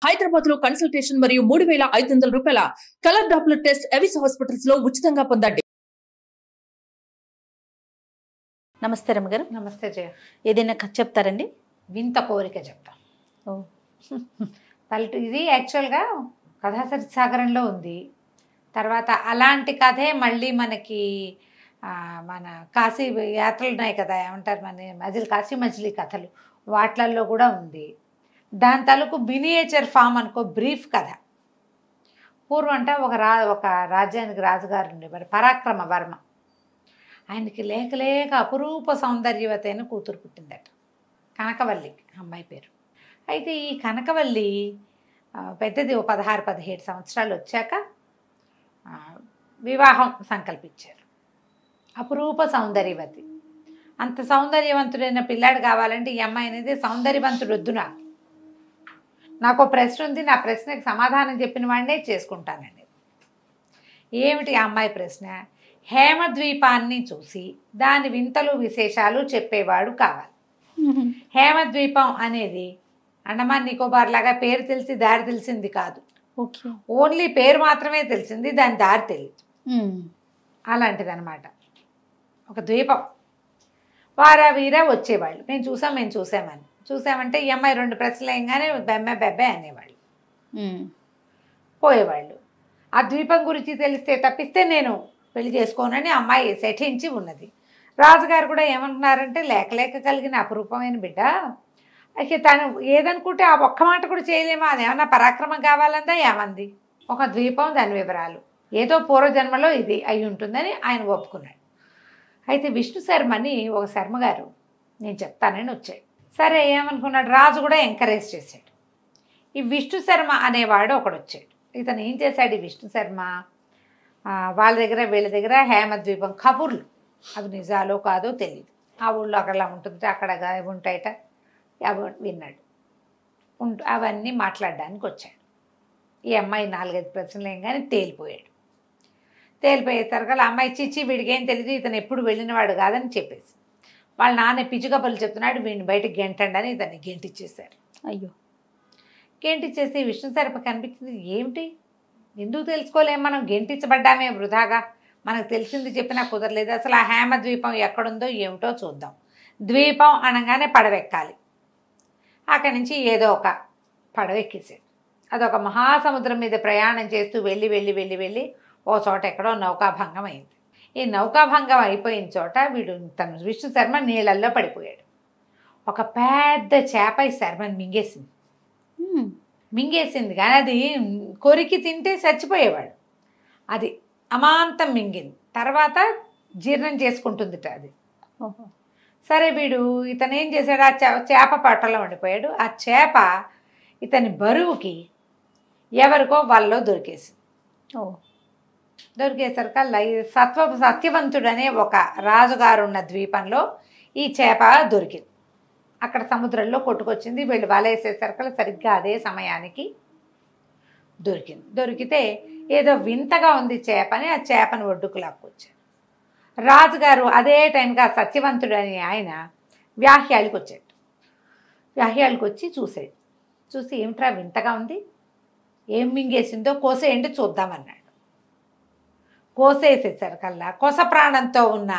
హైదరాబాద్ లో కన్సల్టేషన్ మరియు 3,500 రూపాయల colour Doppler test Avis hospitals లో ఉచితంగా పొందండి. నమస్తే రమ్మగారు. నమస్తే జయ. ఏదైనా కథ చెప్తారండి? వింత కోరిక చెప్తా. ఇది యాక్చువల్గా కథాసరి సాగరంలో ఉంది. తర్వాత అలాంటి కథే మళ్ళీ మనకి మన కాశీ యాత్రలు ఉన్నాయి కదా, ఏమంటారు మన కాశీ మజిలీ కథలు, వాట్లల్లో కూడా ఉంది. దాని తాలూకు మినియేచర్ ఫామ్ అనుకో, బ్రీఫ్ కథ. పూర్వం అంటే ఒక రాజ్యానికి రాజుగారు ఉండేవారు, పరాక్రమ వర్మ. ఆయనకి లేక లేక అపురూప సౌందర్యవతి అయిన కూతురు పుట్టిందట, కనకవల్లి అమ్మాయి పేరు. అయితే ఈ కనకవల్లి పెద్దది, 16-17 సంవత్సరాలు వచ్చాక వివాహం సంకల్పించారు. అపురూప సౌందర్యవతి, అంత సౌందర్యవంతుడైన పిల్లాడు కావాలంటే ఈ అమ్మాయి అనేది సౌందర్యవంతుడు వద్దు, నాకు ప్రశ్న ఉంది, నా ప్రశ్నకి సమాధానం చెప్పిన వాడినే చేసుకుంటానండి. ఏమిటి ఆ అమ్మాయి ప్రశ్న? హేమద్వీపాన్ని చూసి దాని వింతలు విశేషాలు చెప్పేవాడు కావాలి. హేమద్వీపం అనేది అండమాన్ నికోబార్ లాగా పేరు తెలిసి దారి తెలిసింది కాదు. ఓన్లీ పేరు మాత్రమే తెలిసింది, దాని దారి తెలియదు. అలాంటిది అనమాట. ఒక ద్వీపం. వారా వీరా వచ్చేవాళ్ళు, మేము చూసామని. చూసామంటే ఈ అమ్మాయి 2 ప్రశ్నలు వేయగానే బెబ్బే అనేవాళ్ళు, పోయేవాళ్ళు. ఆ ద్వీపం గురించి తెలిస్తే తప్పిస్తే నేను పెళ్లి చేసుకోనని అమ్మాయి సెటించి ఉన్నది. రాజుగారు కూడా ఏమంటున్నారంటే, లేక కలిగిన అపురూపమైన బిడ్డ, అయితే తను ఏదనుకుంటే ఆ ఒక్క మాట కూడా చేయలేమా, అది ఏమన్నా పరాక్రమం కావాలందా ఏమంది. ఒక ద్వీపం, దాని వివరాలు, ఏదో పూర్వజన్మలో ఇది అయి ఉంటుందని ఆయన ఒప్పుకున్నాడు. అయితే విష్ణు శర్మని ఒక శర్మగారు నేను చెప్తానని వచ్చాడు. సరే ఏమనుకున్నాడు, రాజు కూడా ఎంకరేజ్ చేశాడు. ఈ విష్ణు శర్మ అనేవాడు ఒకడు వచ్చాడు. ఇతను ఏం చేశాడు, ఈ విష్ణు శర్మ వాళ్ళ దగ్గర వీళ్ళ దగ్గర హేమద్వీపం కబుర్లు, అవి నిజాలో కాదో తెలియదు. ఆ ఊళ్ళో అక్కడలా ఉంటుంది, అక్కడ ఉంటాయట, అవి విన్నాడు. అవన్నీ మాట్లాడడానికి వచ్చాడు. ఈ అమ్మాయి 4-5 ప్రశ్నలు ఏం కానీ తేలిపోయాడు. తేలిపోయేసరికి అమ్మాయి చిచ్చి వీడికి ఏం తెలియదు, ఇతను ఎప్పుడు వెళ్ళినవాడు కాదని చెప్పేసి వాళ్ళ నాన్న పిచ్చుకబలు చెప్తున్నాడు, వీడిని బయటకు గెంటండి అని ఇతన్ని గెంటిచ్చేశారు. అయ్యో, గెంటిచ్చేసి విష్ణు సరప కనిపించింది, ఏమిటి ఎందుకు తెలుసుకోలేము, మనం గెంటించబడ్డామే వృధాగా, మనకు తెలిసింది చెప్పినా కుదరలేదు. అసలు ఆ హేమద్వీపం ఎక్కడుందో ఏమిటో చూద్దాం. ద్వీపం అనగానే పడవెక్కాలి. అక్కడి నుంచి ఏదో ఒక పడవెక్కేసాడు. అదొక మహాసముద్రం మీద ప్రయాణం చేస్తూ వెళ్ళి ఓ చోట ఎక్కడో నౌకాభంగం అయింది. ఈ నౌకాభంగం అయిపోయిన చోట తను విష్ణు శర్మ నీళ్ళల్లో పడిపోయాడు. ఒక పెద్ద చేప ఈ శర్మని మింగేసింది కానీ అది కొరికి తింటే చచ్చిపోయేవాడు. అది అమాంతం మింగింది, తర్వాత జీర్ణం చేసుకుంటుందిట అది. సరే ఇతను ఏం చేశాడు, ఆ చేప పట్టలో ఉండిపోయాడు. ఆ చేప ఇతని బరువుకి ఎవరికో వాళ్ళలో దొరికేసింది. దొరికేసరికి సత్యవంతుడనే ఒక రాజుగారు ఉన్న ద్వీపంలో ఈ చేప దొరికింది. అక్కడ సముద్రంలో కొట్టుకొచ్చింది. వీళ్ళు వలేసేసరికి సరిగ్గా అదే సమయానికి దొరికింది. దొరికితే ఏదో వింతగా ఉంది చేపని, ఆ చేపను ఒడ్డుకు లాక్కొచ్చారు. రాజుగారు అదే టైంకి ఆ సత్యవంతుడని ఆయన వ్యాహ్యాలకు వచ్చాడు. వ్యాహ్యాలకు వచ్చి చూసాడు. చూసి ఏమిట్రా వింతగా ఉంది, ఏం మింగేసిందో కోసేయండి చూద్దామన్నాడు. కోసేసేసరికల్లా కొస ప్రాణంతో ఉన్న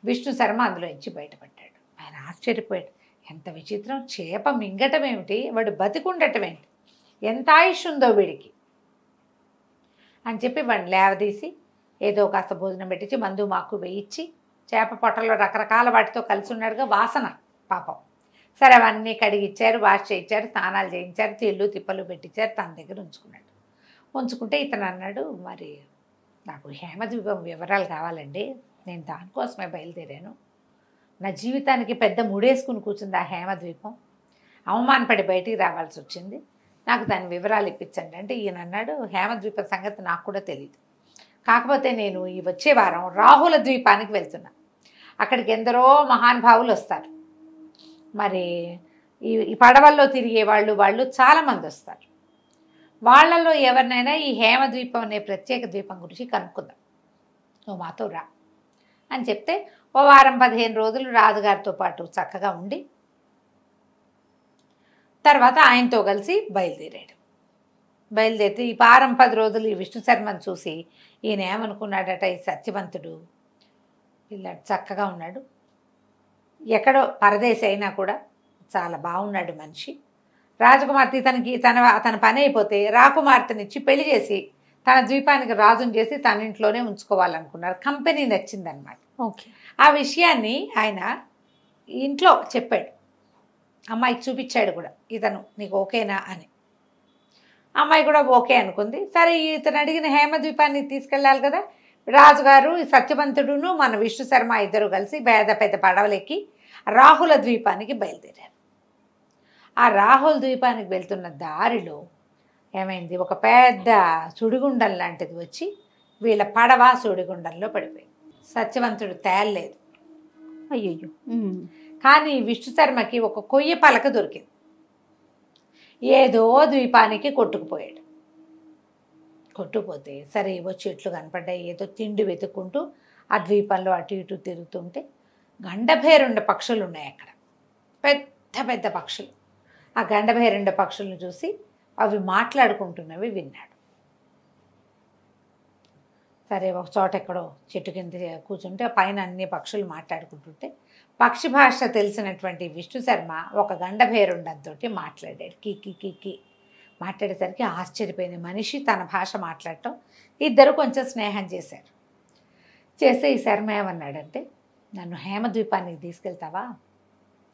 విష్ణు శర్మ అందులోంచి బయటపడ్డాడు. ఆయన ఆశ్చర్యపోయాడు, ఎంత విచిత్రం, చేప మింగటం ఏమిటి, వాడు బతికుండటం ఏంటి, ఎంత ఆయుష్ ఉందో వీడికి అని చెప్పి వాడిని లేవదీసి ఏదో కాస్త భోజనం పెట్టించి మందు మాకు వేయించి, చేప పొట్టలో రకరకాల వాటితో కలిసి ఉన్నాడుగా వాసన పాపం. సరే అవన్నీ కడిగిచ్చారు, వాష్ చేయించారు, స్నానాలు చేయించారు, తిళ్ళు తిప్పలు పెట్టించారు, తన దగ్గర ఉంచుకున్నాడు. ఉంచుకుంటే ఇతను అన్నాడు, మరి నాకు హేమద్వీపం వివరాలు కావాలండి, నేను దానికోసమే బయలుదేరాను, నా జీవితానికి పెద్ద ముడేసుకుని కూర్చుంది ఆ హేమద్వీపం, అవమానపడి బయటికి రావాల్సి వచ్చింది, నాకు దాని వివరాలు ఇప్పించండి అంటే ఈయన అన్నాడు, హేమద్వీపం సంగతి నాకు కూడా తెలియదు, కాకపోతే నేను ఈ వచ్చే వారం రాహుల ద్వీపానికి వెళ్తున్నా, అక్కడికి ఎందరో మహానుభావులు వస్తారు, మరి ఈ పడవల్లో తిరిగే వాళ్ళు చాలామంది వస్తారు, వాళ్ళల్లో ఎవరినైనా ఈ హేమద్వీపం అనే ప్రత్యేక ద్వీపం గురించి కనుక్కుందాం, నువ్వు మాతో రా అని చెప్తే ఓ వారం 15 రోజులు రాజుగారితో పాటు చక్కగా ఉండి తర్వాత ఆయనతో కలిసి బయలుదేరాడు. బయలుదేరితే ఈ వారం 10 రోజులు ఈ విష్ణు శర్మను చూసి ఈయన ఏమనుకున్నాడట, ఈ సత్యవంతుడు పిల్లాడు చక్కగా ఉన్నాడు, ఎక్కడో పరదేశి అయినా కూడా చాలా బాగున్నాడు మనిషి, రాజకుమార్తె తన పని అయిపోతే రాకుమార్తెనిచ్చి పెళ్లి చేసి తన ద్వీపానికి రాజుని చేసి తన ఇంట్లోనే ఉంచుకోవాలనుకున్నారు. కంపెనీ నచ్చిందనమాట. ఓకే. ఆ విషయాన్ని ఆయన ఇంట్లో చెప్పాడు, అమ్మాయికి చూపించాడు కూడా, ఇతను నీకు ఓకేనా అని. అమ్మాయి కూడా ఓకే అనుకుంది. సరే ఇతను అడిగిన హేమద్వీపాన్ని తీసుకెళ్ళాలి కదా, రాజుగారు ఈ సత్యవంతుడును మన విష్ణు శర్మ ఇద్దరు కలిసి పెద్ద పడవలెక్కి రాహుల ద్వీపానికి బయలుదేరారు. ఆ రాహుల ద్వీపానికి వెళ్తున్న దారిలో ఏమైంది, ఒక పెద్ద సుడిగుండం లాంటిది వచ్చి వీళ్ళ పడవ సుడిగుండంలో పడిపోయింది. సత్యవంతుడు తేలలేదు. అయ్యయ్యో. కానీ విష్ణు శర్మకి ఒక కొయ్య పలక దొరికింది. ఏదో ద్వీపానికి కొట్టుకుపోయాడు. కొట్టుకుపోతే సరే ఏవో చెట్లు కనపడ్డాయి, ఏదో తిండి వెతుక్కుంటూ ఆ ద్వీపంలో అటు ఇటు తిరుగుతుంటే గండభేరుండ పక్షులు ఉన్నాయి అక్కడ, పెద్ద పెద్ద పక్షులు. ఆ గండభేరుండ పక్షులను చూసి అవి మాట్లాడుకుంటున్నవి విన్నాడు. సరే ఒక చోట ఎక్కడో చెట్టు కింద కూర్చుంటే పైన అన్ని పక్షులు మాట్లాడుకుంటుంటే పక్షి భాష తెలిసినటువంటి విష్ణు శర్మ ఒక గండభేరుండంతో మాట్లాడాడు. కి మాట్లాడేసరికి ఆశ్చర్యపోయిన మనిషి తన భాష మాట్లాడటం. ఇద్దరు కొంచెం స్నేహం చేశారు. చేస్తే ఈ శర్మ ఏమన్నాడంటే, నన్ను హేమద్వీపానికి తీసుకెళ్తావా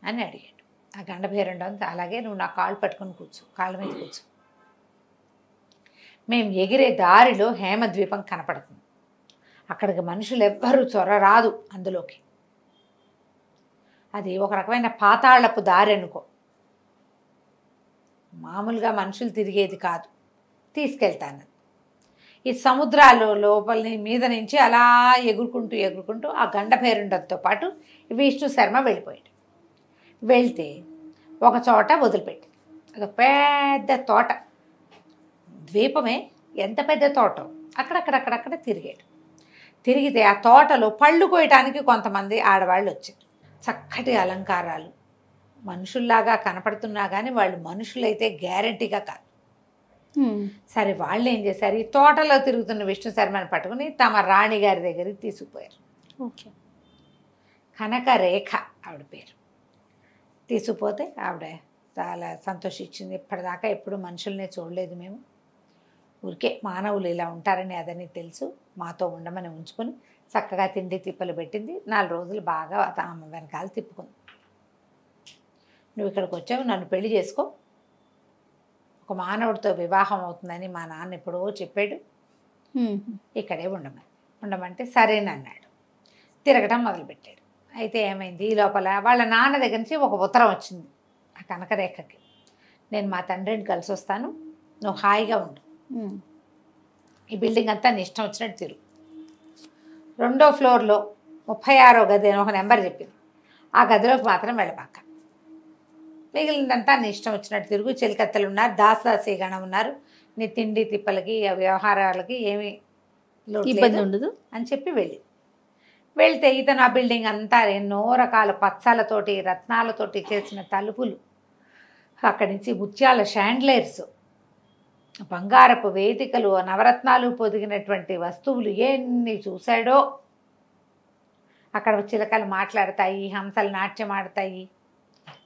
అని అడిగాడు. ఆ గండభేరుండం అలాగే నువ్వు నా కాళ్ళు పట్టుకొని కూర్చో, కాళ్ళ మీద కూర్చో, మేము ఎగిరే దారిలో హేమద్వీపం కనపడుతుంది, అక్కడికి మనుషులు ఎవ్వరూ చొరరాదు అందులోకి, అది ఒక రకమైన పాతాళపు దారి అనుకో, మామూలుగా మనుషులు తిరిగేది కాదు, తీసుకెళ్తాను. ఈ సముద్రాలు లోపలి మీద నుంచి అలా ఎగురుకుంటూ ఆ గండభేరుండంతో పాటు విష్ణు శర్మ వెళ్ళిపోయాడు. వెళ్తే ఒక చోట వదిలిపెట్టి అది పెద్ద తోట, ద్వీపమే, ఎంత పెద్ద తోట, అక్కడక్కడ తిరిగాడు. తిరిగితే ఆ తోటలో పళ్ళు కోయటానికి కొంతమంది ఆడవాళ్ళు వచ్చారు. చక్కటి అలంకారాలు, మనుషుల్లాగా కనపడుతున్నా కానీ వాళ్ళు మనుషులైతే గ్యారంటీగా కాదు. సరే వాళ్ళు ఏం చేశారు, ఈ తోటలో తిరుగుతున్న విష్ణు శర్మని పట్టుకుని తమ రాణి గారి దగ్గరికి తీసుకుపోయారు. ఓకే. కనకరేఖ ఆవిడ పేరు. తీసుకుపోతే ఆవిడ చాలా సంతోషించింది. ఇప్పటిదాకా ఎప్పుడు మనుషుల్నే చూడలేదు మేము, ఊరికే మానవులు ఇలా ఉంటారని అదని తెలుసు, మాతో ఉండమని ఉంచుకొని చక్కగా తిండి తిప్పలు పెట్టింది. 4 రోజులు బాగా ఆమె వెనకాల తిప్పుకుంది. నువ్వు ఇక్కడికి వచ్చావు, నన్ను పెళ్లి చేసుకో, ఒక మానవుడితో వివాహం అవుతుందని మా నాన్న ఎప్పుడో చెప్పాడు, ఇక్కడే ఉండమంటే సరేనన్నాడు. తిరగటం మొదలుపెట్టాడు. అయితే ఏమైంది, ఈ లోపల వాళ్ళ నాన్న దగ్గర నుంచి ఒక ఉత్తరం వచ్చింది ఆ కనకరేఖకి, నేను మా తండ్రిని కలిసి వస్తాను, నువ్వు హాయిగా ఉండు, ఈ బిల్డింగ్ అంతా నీ ఇష్టం వచ్చినట్టు తిరుగు, 2వ ఫ్లోర్లో 36వ గది అని ఒక నెంబర్ చెప్పింది, ఆ గదిలోకి మాత్రం వెళ్ళబాక, మిగిలిందంతా నీ ఇష్టం వచ్చినట్టు తిరుగు, చెలికత్తెలు ఉన్నారు, దాసదాసీగణం ఉన్నారు, నీ తిండి తిప్పలకి వ్యవహారాలకి ఏమీ ఇబ్బంది ఉండదు అని చెప్పి వెళ్తే ఇతను ఆ బిల్డింగ్ అంతా ఎన్నో రకాల పచ్చాలతోటి రత్నాలతోటి చేసిన తలుపులు, అక్కడి నుంచి ముత్యాల షాండ్లైర్స్, బంగారపు వేదికలు, నవరత్నాలు పొదిగినటువంటి వస్తువులు ఎన్ని చూశాడో. అక్కడ చిలకలు మాట్లాడతాయి, హంసలు నాట్యం ఆడతాయి,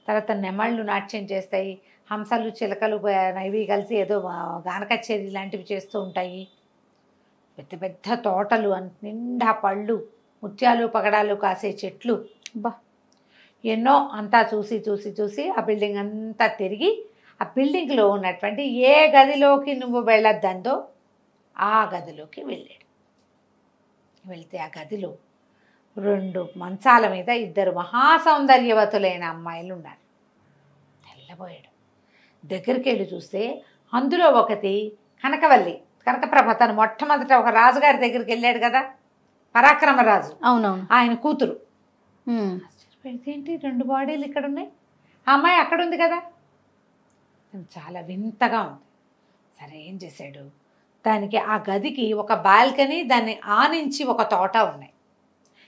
తర్వాత నెమళ్ళు నాట్యం చేస్తాయి, హంసలు చిలకలు ఇవి కలిసి ఏదో గాన కచేరీ లాంటివి చేస్తూ ఉంటాయి. పెద్ద పెద్ద తోటలు, నిండా పళ్ళు, ముత్యాలు పగడాలు కాసే చెట్లు, ఎన్నో. అంతా చూసి ఆ బిల్డింగ్ అంతా తిరిగి ఆ బిల్డింగ్లో ఉన్నటువంటి ఏ గదిలోకి నువ్వు వెళ్ళొద్దందో ఆ గదిలోకి వెళ్ళాడు. వెళ్తే ఆ గదిలో 2 మంచాల మీద 2 మహాసౌందర్యవతులైన అమ్మాయిలు ఉన్నారు. తెల్లబోయాడు. దగ్గరికి వెళ్ళి చూస్తే అందులో ఒకటి కనకవల్లి, కనకప్రభ, తను మొట్టమొదట ఒక రాజుగారి దగ్గరికి వెళ్ళాడు కదా, పరాక్రమరాజు, అవునవును, ఆయన కూతురు. ఏంటి 2 బాడీలు ఇక్కడ ఉన్నాయి, ఆ అమ్మాయి అక్కడ ఉంది కదా, చాలా వింతగా ఉంది. సరే ఏం చేశాడు, దానికి ఆ గదికి ఒక బాల్కనీ, దాన్ని ఆనించి ఒక తోట ఉన్నాయి.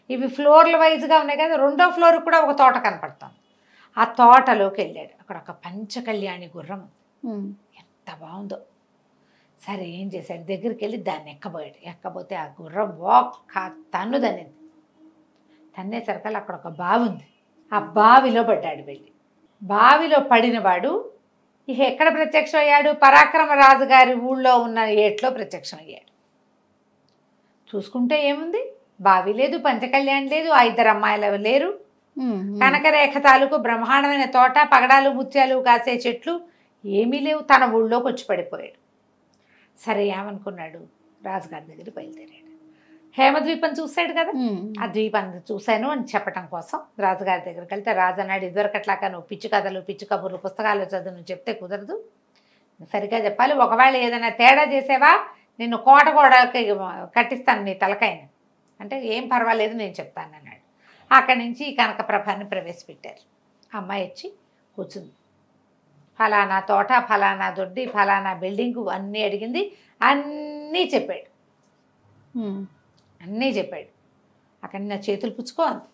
ఇవి ఫ్లోర్ల వైజ్గా ఉన్నాయి కదా, 2వ ఫ్లోర్ కూడా ఒక తోట కనపడుతుంది. ఆ తోటలోకి వెళ్ళాడు. అక్కడ ఒక పంచకళ్యాణి గుర్రం, ఎంత బాగుందో. సరే ఏం చేశాడు, దగ్గరికి వెళ్ళి దాన్ని ఎక్కబోయాడు. ఎక్కబోతే ఆ గుర్రం ఒక్క తన్ను తన్నింది. తన్నేసరికల్లా అక్కడ ఒక బావి ఉంది. ఆ బావిలో పడ్డాడు. వెళ్ళి బావిలో పడినవాడు ఇక ఎక్కడ ప్రత్యక్షం అయ్యాడు? పరాక్రమరాజు గారి ఊళ్ళో ఉన్న ఏట్లో ప్రత్యక్షం అయ్యాడు. చూసుకుంటే ఏముంది, బావి లేదు, పంచకళ్యాణ్ లేదు, ఆ ఇద్దరు అమ్మాయిలు లేరు, కనకరేఖ తాలూకు బ్రహ్మాండమైన తోట, పగడాలు ముత్యాలు కాసే చెట్లు ఏమీ లేవు. తన ఊళ్ళోకి వచ్చి పడిపోయాడు. సరే ఏమనుకున్నాడు, రాజుగారి దగ్గర బయలుదేరాడు. హేమద్వీపం చూశాడు కదా, ఆ ద్వీపాన్ని చూశాను అని చెప్పడం కోసం రాజుగారి దగ్గరికి వెళ్తే రాజు అన్నాడు, ఇదివరకట్లాగా నువ్వు పిచ్చి కథలు పిచ్చి కబుర్లు పుస్తకాలు చదువు నువ్వు చెప్తే కుదరదు, సరిగ్గా చెప్పాలి. ఒకవేళ ఏదైనా తేడా చేసేవా నిన్ను కోటకి కట్టిస్తాను నీ తలకాయని అంటే, ఏం పర్వాలేదు నేను చెప్తాను అన్నాడు. అక్కడి నుంచి ఈ కనకప్రభాన్ని ప్రవేశపెట్టారు. అమ్మాయి వచ్చి కూర్చుంది. ఫలానా తోట, ఫలానా దొడ్డి, ఫలానా బిల్డింగు అన్నీ అడిగింది. అన్నీ చెప్పాడు. అన్నీ చెప్పాడు. అక్కడ నా చేతులు పుచ్చుకో అంది.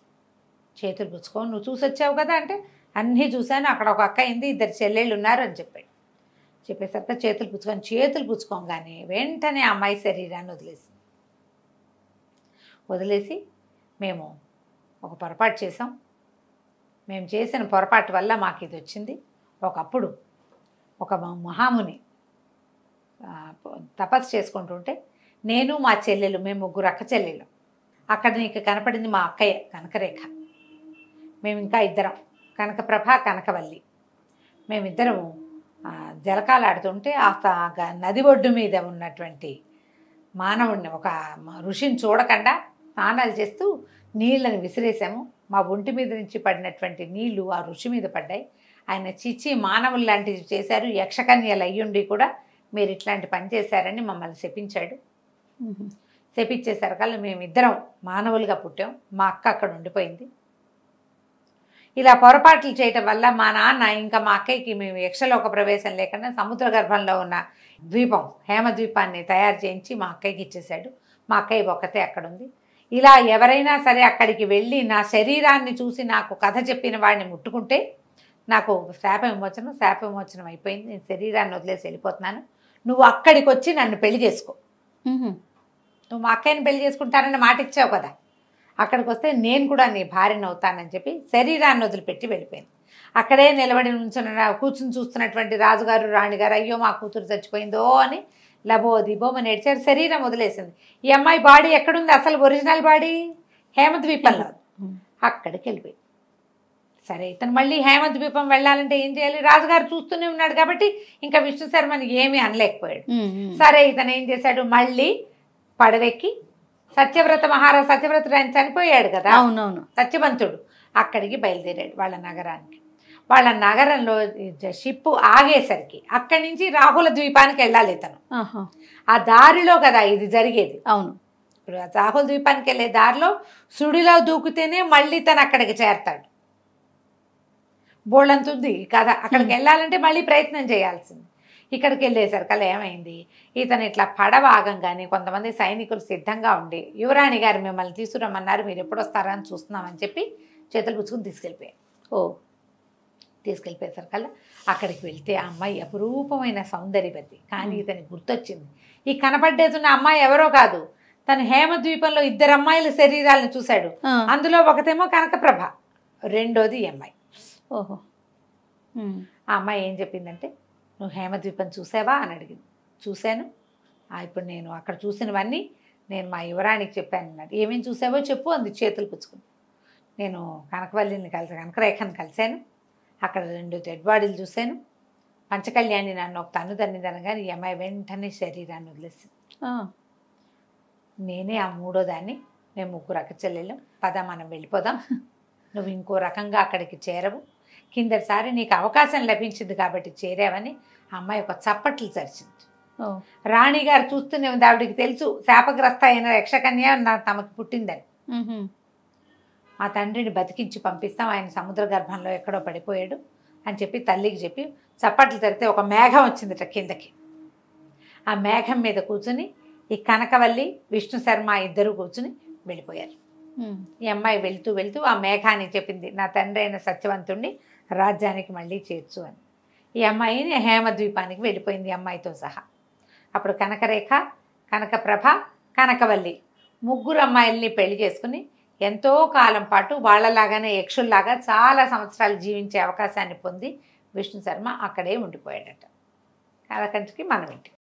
చేతులు పుచ్చుకో, నువ్వు చూసి వచ్చావు కదా అంటే, అన్నీ చూశాను, అక్కడ ఒక అక్క అయింది, ఇద్దరు చెల్లెళ్ళు ఉన్నారు అని చెప్పాడు. చెప్పేసరికి చేతులు పుచ్చుకోగానే వెంటనే అమ్మాయి శరీరాన్ని వదిలేసి మేము ఒక పొరపాటు చేసాం, మేము చేసిన పొరపాటు వల్ల మాకు ఇది వచ్చింది. ఒకప్పుడు ఒక మహాముని తపస్సు చేసుకుంటుంటే నేను మా చెల్లెలు, మేము ముగ్గురు అక్క చెల్లెలు, అక్కడ నీకు కనపడింది మా అక్కయ్య కనకరేఖ, మేము ఇంకా ఇద్దరం కనకప్రభ కనకవల్లి, మేమిద్దరము జలకాలు ఆడుతుంటే ఆ నది ఒడ్డు మీద ఉన్నటువంటి మానవుడిని, ఒక ఋషిని చూడకుండా స్నానాలు చేస్తూ నీళ్ళని విసిరేసాము. మా ఒంటి మీద నుంచి పడినటువంటి నీళ్లు ఆ ఋషి మీద పడ్డాయి. ఆయన చిచ్చి మానవులు లాంటివి చేశారు, యక్షకన్యలు అయ్యుండి కూడా మీరు ఇట్లాంటి పని చేశారని మమ్మల్ని శపించాడు. శపించేసరికల్లా మేమిద్దరం మానవులుగా పుట్టాం, మా అక్క అక్కడ ఉండిపోయింది. ఇలా పొరపాట్లు చేయటం వల్ల మా నాన్న ఇంకా మా అక్కయ్యకి మేము యక్షలోక ప్రవేశం లేకుండా సముద్ర గర్భంలో ఉన్న ద్వీపం హేమద్వీపాన్ని తయారు చేయించి మా అక్కయ్యకి ఇచ్చేశాడు. మా అక్కయ్య ఒక్కతే అక్కడ ఉంది. ఇలా ఎవరైనా సరే అక్కడికి వెళ్ళి నా శరీరాన్ని చూసి నాకు కథ చెప్పిన వాడిని ముట్టుకుంటే నాకు శాప విమోచనం అయిపోయింది, నేను శరీరాన్ని వదిలేసి వెళ్ళిపోతున్నాను, నువ్వు అక్కడికి వచ్చి నన్ను పెళ్లి చేసుకో, నువ్వు మా అక్కయ్యని పెళ్లి చేసుకుంటానని మాట ఇచ్చావు కదా, అక్కడికి వస్తే నేను కూడా నీ భార్యను అవుతానని చెప్పి శరీరాన్ని వదిలిపెట్టి వెళ్ళిపోయింది. అక్కడే నిలబడి కూర్చుని చూస్తున్నటువంటి రాజుగారు రాణిగారు అయ్యో మా కూతురు చచ్చిపోయిందో అని లబో దిబోమని ఏడ్చారు. శరీరం వదిలేసింది. ఈ అమ్మాయి బాడీ ఎక్కడుంది, అసలు ఒరిజినల్ బాడీ హేమద్వీపంలో, అక్కడికి వెళ్ళిపోయింది. సరే ఇతను మళ్ళీ హేమద్వీపం వెళ్ళాలంటే ఏం చేయాలి, రాజుగారు చూస్తూనే ఉన్నాడు కాబట్టి ఇంకా విష్ణు శర్మని ఏమీ అనలేకపోయాడు. సరే ఇతను ఏం చేశాడు, మళ్ళీ పడవెక్కి సత్యవ్రతుడు ఆయన చనిపోయాడు కదా, అవునవును సత్యవంతుడు, అక్కడికి బయలుదేరాడు వాళ్ళ నగరానికి. వాళ్ళ నగరంలో షిప్ ఆగేసరికి అక్కడి నుంచి రాహుల ద్వీపానికి వెళ్ళాలి ఇతను. ఆ దారిలో కదా ఇది జరిగేది. అవును, ఇప్పుడు రాహుల ద్వీపానికి వెళ్ళే దారిలో సుడిలో దూకితేనే మళ్ళీ తను అక్కడికి చేరతాడు. బోళ్ళంతుంది కదా, అక్కడికి వెళ్ళాలంటే మళ్ళీ ప్రయత్నం చేయాల్సింది. ఇక్కడికి వెళ్ళేసరికల్లా ఏమైంది, ఇతను ఇట్లా పడవ ఆగంగానే కొంతమంది సైనికులు సిద్ధంగా ఉండి యువరాణి గారు మిమ్మల్ని తీసుకురమ్మన్నారు, మీరు ఎప్పుడు వస్తారా అని చూస్తున్నామని చెప్పి చేతులు పుచ్చుకుని తీసుకెళ్ళిపోయారు. తీసుకెళ్ళిపోయేసరికల్లా అక్కడికి వెళ్తే ఆ అమ్మాయి అపురూపమైన సౌందర్యవతి. కానీ ఇతనికి గుర్తొచ్చింది, ఈ కనపడ్డేతున్న అమ్మాయి ఎవరో కాదు, తను హేమద్వీపంలో ఇద్దరు అమ్మాయిల శరీరాలను చూశాడు. అందులో ఒకతేమో కనకప్రభ, రెండోది ఈ అమ్మాయి. ఓహో, ఆ అమ్మాయి ఏం చెప్పిందంటే, నువ్వు హేమద్వీపం చూసావా అని అడిగింది. చూశాను, ఇప్పుడు నేను అక్కడ చూసినవన్నీ నేను మా యువరాణికి చెప్పాను అన్నాడు. ఏమేమి చూసావో చెప్పు అంది చేతులు పుచ్చుకుని. నేను కనకవల్లిని కనకరేఖను కలిశాను, అక్కడ 2 డెడ్ బాడీలు చూశాను, పంచకళ్యాణి నన్ను ఒక తన్ను తన్నిదనగానే ఈ అమ్మాయి వెంటనే శరీరాన్ని వదిలేసింది. నేనే ఆ 3వ దాన్ని, మేము 3 అక్క చెల్లెళ్ళం, పద మనం వెళ్ళిపోదాం, నువ్వు ఇంకో రకంగా అక్కడికి చేరవు, కిందటిసారి నీకు అవకాశం లభించింది కాబట్టి చేరావని ఆ అమ్మాయి ఒక చప్పట్లు చరిచింది. రాణిగారు చూస్తూనే ఉంది, ఆవిడికి తెలుసు శాపగ్రస్త అయిన యక్షకన్య తమకు పుట్టిందని. మా తండ్రిని బతికించి పంపిస్తాం, ఆయన సముద్ర గర్భంలో ఎక్కడో పడిపోయాడు అని చెప్పి తల్లికి చెప్పి చప్పట్లు తెరితే ఒక మేఘం వచ్చిందిట కిందకి. ఆ మేఘం మీద కూర్చుని ఈ కనకవల్లి విష్ణు శర్మ ఇద్దరు కూర్చుని వెళ్ళిపోయారు. ఈ అమ్మాయి వెళ్తూ వెళ్తూ ఆ మేఘాన్ని చెప్పింది, నా తండ్రి అయిన సత్యవంతుణ్ణి రాజ్యానికి మళ్ళీ చేర్చు అని. ఈ అమ్మాయిని హేమద్వీపానికి వెళ్ళిపోయింది అమ్మాయితో సహా. అప్పుడు కనకరేఖ, కనకప్రభ, కనకవల్లి ముగ్గురు అమ్మాయిల్ని పెళ్లి చేసుకుని ఎంతో కాలం పాటు వాళ్ళలాగానే యక్షుల్లాగా చాలా సంవత్సరాలు జీవించే అవకాశాన్ని పొంది విష్ణు శర్మ అక్కడే ఉండిపోయాడట. కథకంటికి మనం ఇంటికి.